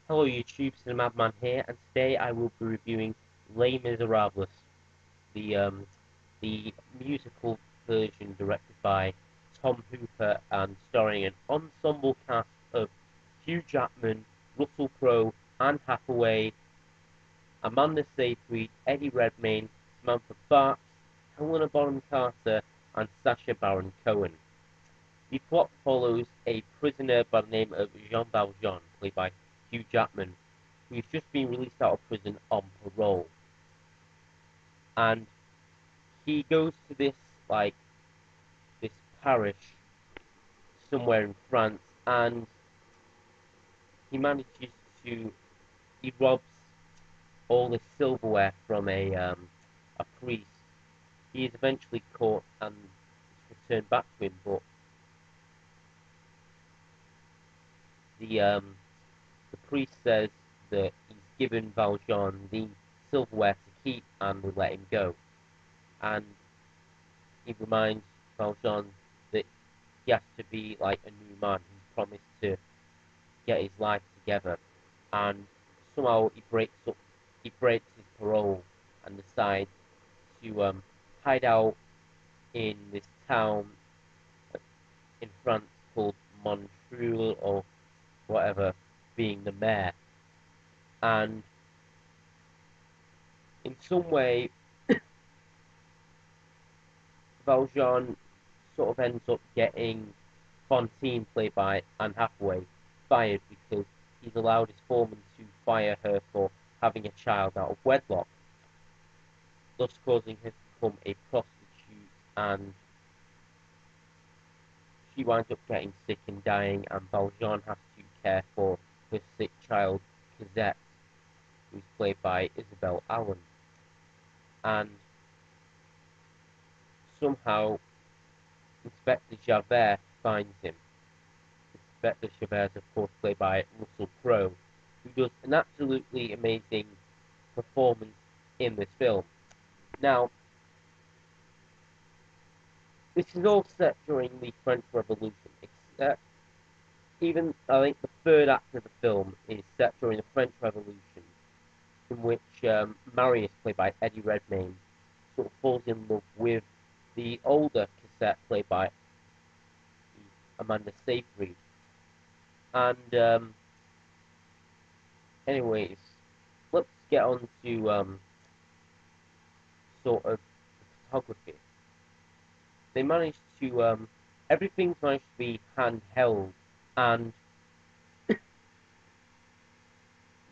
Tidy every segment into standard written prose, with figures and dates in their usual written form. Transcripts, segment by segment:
Hello YouTube, CINEMANIACS here, and today I will be reviewing Les Miserables, the musical version directed by Tom Hooper and starring an ensemble cast of Hugh Jackman, Russell Crowe, Anne Hathaway, Amanda Seyfried, Eddie Redmayne, Samantha, Helena Bonham Carter, and Sacha Baron Cohen. The plot follows a prisoner by the name of Jean Valjean, played by Hugh Jackman, who's just been released out of prison on parole. And he goes to this parish somewhere in France, and he manages to he robs all this silverware from a priest. He is eventually caught and it's returned back to him, but the priest says that he's given Valjean the silverware to keep and will let him go. And he reminds Valjean that he has to be like a new man. He's promised to get his life together, and somehow he breaks his parole and decides to hide out in this town in France called Montreuil or whatever, being the mayor. And in some way, Valjean sort of ends up getting Fantine, played by Anne Hathaway, fired because he's allowed his foreman to fire her for having a child out of wedlock, thus causing her to become a prostitute, and she winds up getting sick and dying, and Valjean has to care for her sick child, Cosette, who's played by Isabelle. And somehow Inspector Javert finds him. Inspector Javert is, of course, played by Russell Crowe, who does an absolutely amazing performance in this film. Now, this is all set during the French Revolution, except even, I think, the third act of the film is set during the French Revolution, in which Marius, played by Eddie Redmayne, sort of falls in love with the older Cosette, played by Amanda Seyfried. And anyways, let's get on to sort of photography. They managed to everything's managed to be handheld, and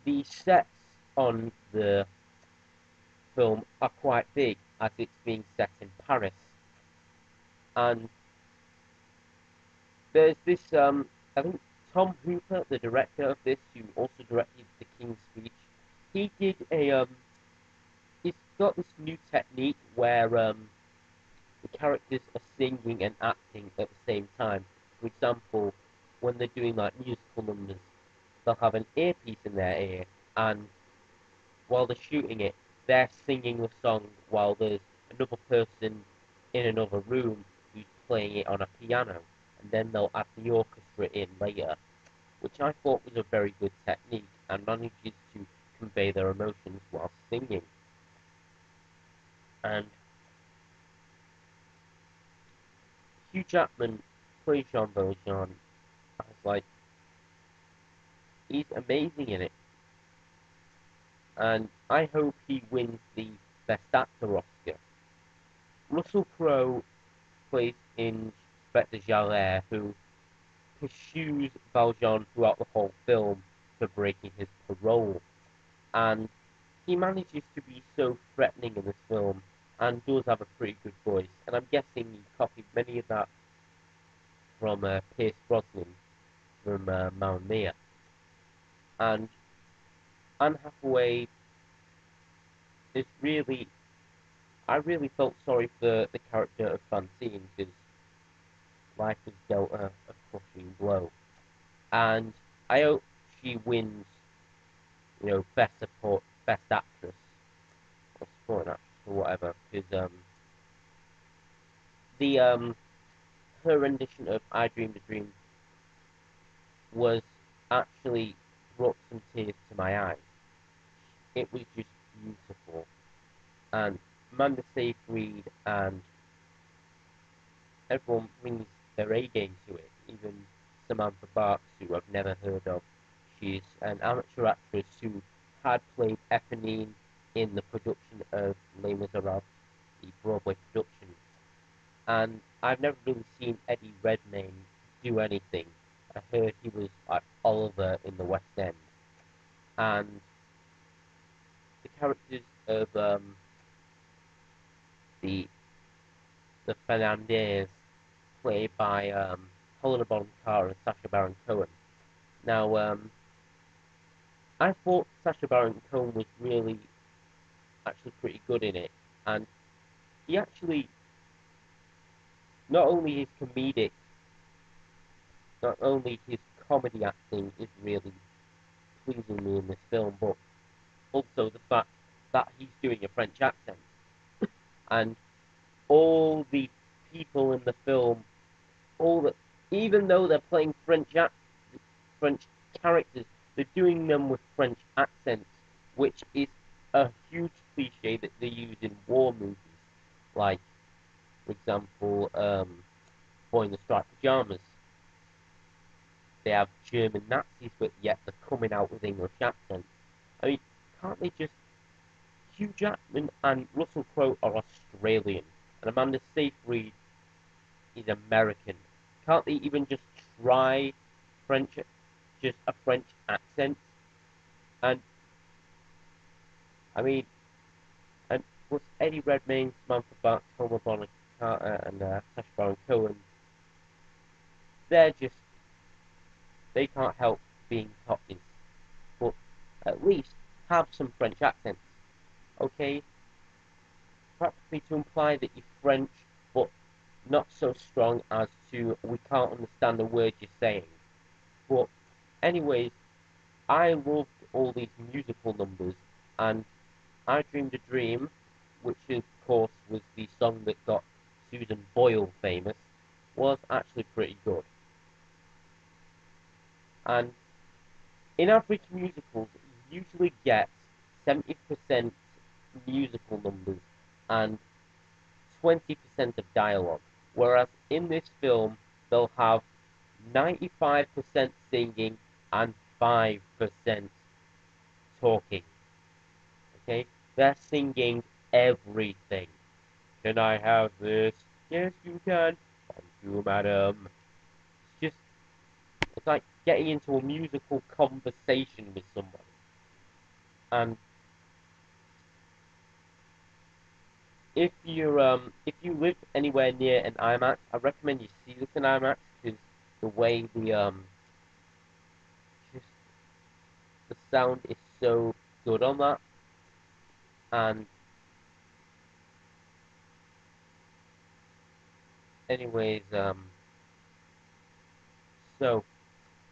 the sets on the film are quite big, as it's being set in Paris. And there's this I think Tom Hooper, the director of this, who also directed The King's Speech, he did he's got this new technique where the characters are singing and acting at the same time. For example, when they're doing like musical numbers, they'll have an earpiece in their ear, and while they're shooting it, they're singing the song while there's another person in another room who's playing it on a piano, and then they'll add the orchestra in later, which I thought was a very good technique and manages to convey their emotions while singing. And Hugh Jackman plays Jean Valjean as he's amazing in it, and I hope he wins the Best Actor Oscar. Russell Crowe plays Inspector Javert, who pursues Valjean throughout the whole film for breaking his parole, and he manages to be so threatening in this film and does have a pretty good voice, and I'm guessing he copied many of that from Pierce Brosnan from Mamma Mia. And Anne Hathaway is really, I really felt sorry for the character of Fantine, because life has dealt her a crushing blow, and I hope she wins, best support, best actress, or supporting actress, or whatever, because the her rendition of "I Dreamed a Dream" was actually brought some tears to my eyes. It was just beautiful. And Amanda Seyfried and everyone brings their A game to it, even Samantha Barks, who I've never heard of. She's an amateur actress who had played Eponine in the production of Les Miserables, the Broadway production. And I've never really seen Eddie Redmayne do anything. I heard he was like Oliver in the West End. And the characters of the Fernandez, played by Helena Bonham Carter and Sacha Baron Cohen. Now, I thought Sacha Baron Cohen was really actually pretty good in it, and he actually, not only his comedic, not only his comedy acting is really pleasing me in this film, but also the fact that he's doing a French accent, and all the people in the film, even though they're playing French characters, they're doing them with French accents, which is a huge cliche that they use in war movies, like, for example, Boy in the Striped Pajamas. They have German Nazis, but yet they're coming out with English accents. I mean, can't they just... Hugh Jackman and Russell Crowe are Australian, and Amanda Seyfried is American. Can't they even just try just a French accent? And, I mean, and was Eddie Redmayne, Samantha Barks, Helena Bonham Carter, and Sacha Baron Cohen, they can't help being Cockneys, but at least have some French accents, okay? Practically to imply that you're French, but not so strong as to we can't understand the word you're saying. But anyways, I loved all these musical numbers, and I Dreamed a Dream, which of course was the song that got Susan Boyle famous, was actually pretty good. And in average musicals, you usually get 70% musical numbers and 20% of dialogue, whereas in this film, they'll have 95% singing and 5% talking. Okay? They're singing everything. Can I have this? Yes, you can. Thank you, madam. It's like getting into a musical conversation with somebody. And if you live anywhere near an IMAX, I recommend you see this in IMAX, because the way just the sound is so good on that. And anyways, so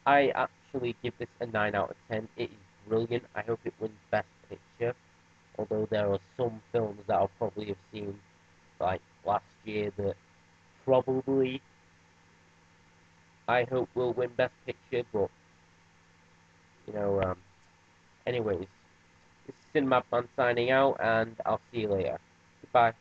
I actually give this a 9 out of 10. It is brilliant. I hope it wins Best Picture. Although there are some films that I'll probably have seen like last year that probably I hope will win Best Picture, but you know, anyways, this is Cineman signing out, and I'll see you later. Goodbye.